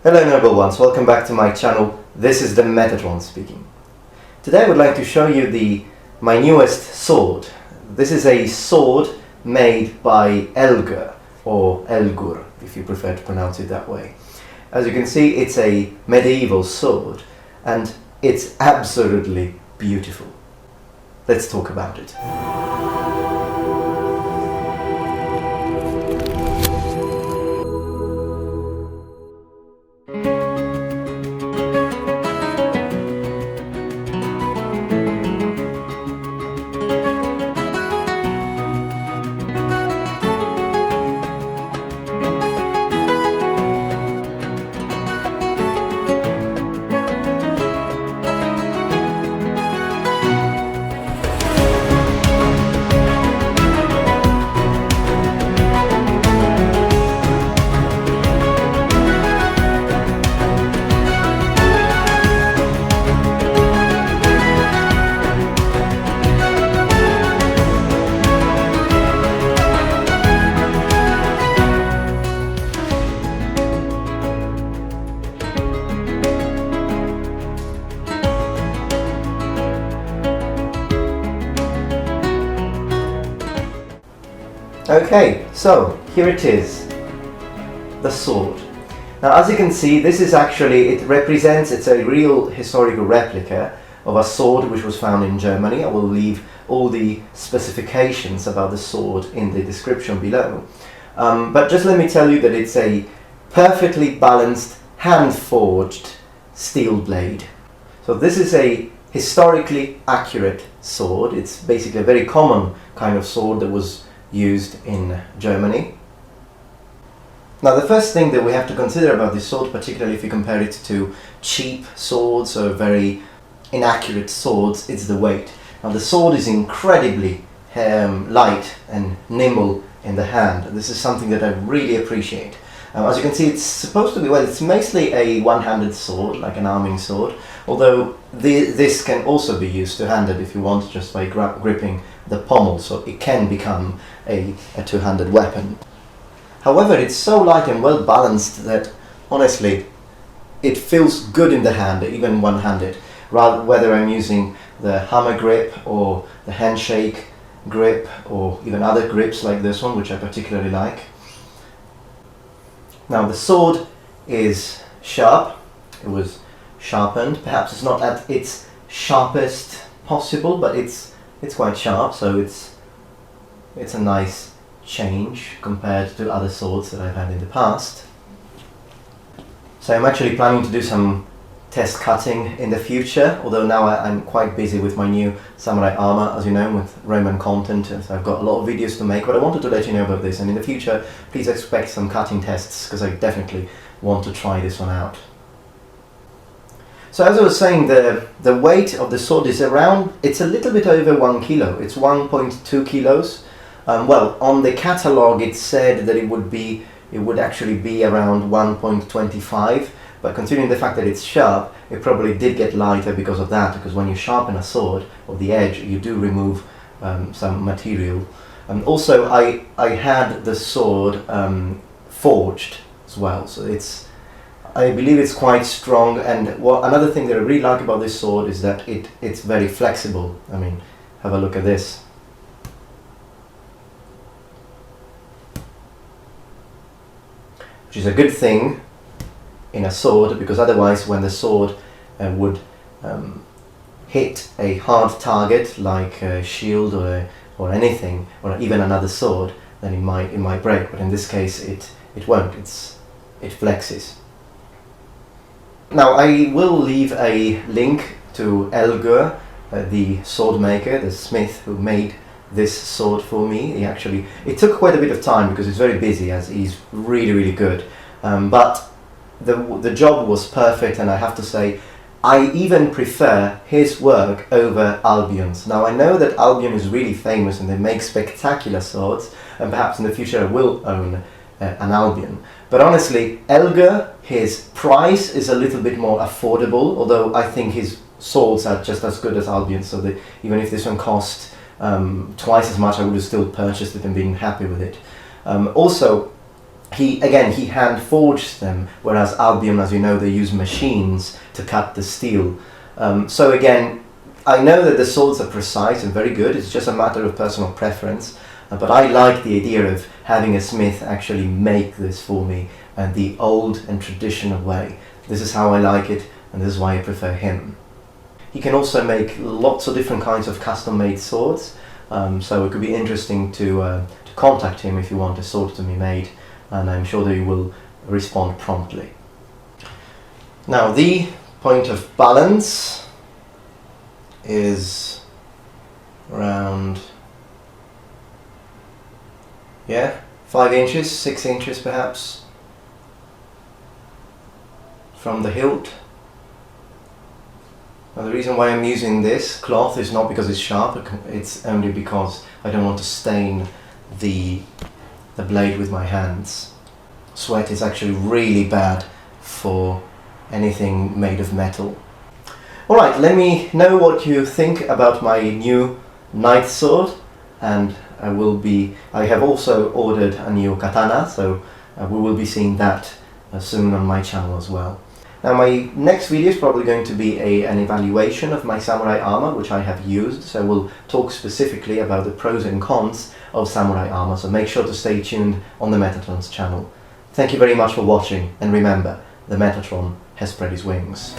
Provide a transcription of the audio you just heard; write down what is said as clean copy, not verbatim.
Hello noble ones, welcome back to my channel. This is the Metatron speaking. Today I would like to show you my newest sword. This is a sword made by Elgur, or Elgur if you prefer to pronounce it that way. As you can see, it's a medieval sword and it's absolutely beautiful. Let's talk about it. Okay, so here it is, the sword. Now as you can see, this is actually, it's a real historical replica of a sword which was found in Germany. I will leave all the specifications about the sword in the description below. But just let me tell you that it's a perfectly balanced, hand-forged steel blade. So this is a historically accurate sword. It's basically a very common kind of sword that was used in Germany. Now the first thing that we have to consider about this sword, particularly if you compare it to cheap swords or very inaccurate swords, it's the weight. Now the sword is incredibly light and nimble in the hand. This is something that I really appreciate. As you can see, it's supposed to be, well, it's mostly a one-handed sword, like an arming sword, although this can also be used two-handed if you want, just by gripping the pommel, so it can become a two-handed weapon. However, it's so light and well balanced that honestly it feels good in the hand, even one-handed, whether I'm using the hammer grip or the handshake grip or even other grips like this one, which I particularly like. Now the sword is sharp. It was sharpened. Perhaps it's not at its sharpest possible, but it's quite sharp, so it's a nice change compared to other swords that I've had in the past. So I'm actually planning to do some test cutting in the future, although now I'm quite busy with my new samurai armor, as you know, with Roman content, so I've got a lot of videos to make, but I wanted to let you know about this, and in the future please expect some cutting tests, because I definitely want to try this one out. So as I was saying, the weight of the sword is it's a little bit over 1 kilo. It's 1.2 kilos. Well, on the catalogue it said that it would actually be around 1.25, but considering the fact that it's sharp, it probably did get lighter because of that, because when you sharpen a sword, or the edge, you do remove some material. Also, I had the sword forged as well, so I believe it's quite strong, and another thing that I really like about this sword is that it's very flexible. I mean, have a look at this. Which is a good thing in a sword, because otherwise when the sword would hit a hard target like a shield or anything, or even another sword, then it might break, but in this case it won't. It flexes. Now I will leave a link to Elgur, the sword maker, the smith who made this sword for me. It took quite a bit of time because he's very busy, as he's really good, but the job was perfect, and I have to say I even prefer his work over Albion's. Now I know that Albion is really famous and they make spectacular swords, and perhaps in the future I will own an Albion. But honestly, Elgur, his price is a little bit more affordable, although I think his swords are just as good as Albion, so that even if this one cost twice as much, I would have still purchased it and been happy with it. Also, he hand forged them, whereas Albion, as you know, they use machines to cut the steel. So again, I know that the swords are precise and very good, it's just a matter of personal preference, but I like the idea of having a smith actually make this for me and the old and traditional way. This is how I like it, and this is why I prefer him. He can also make lots of different kinds of custom-made swords, so it could be interesting to contact him if you want a sword to be made, and I'm sure that he will respond promptly. Now, the point of balance is around 5 inches, 6 inches perhaps from the hilt. Now, the reason why I'm using this cloth is not because it's sharp, it's only because I don't want to stain the blade with my hands. Sweat is actually really bad for anything made of metal. Alright, let me know what you think about my new knight sword, and I have also ordered a new katana, so we will be seeing that soon on my channel as well. Now, my next video is probably going to be an evaluation of my samurai armor, which I have used, so we'll talk specifically about the pros and cons of samurai armor, so make sure to stay tuned on the Metatron's channel. Thank you very much for watching, and remember, the Metatron has spread his wings.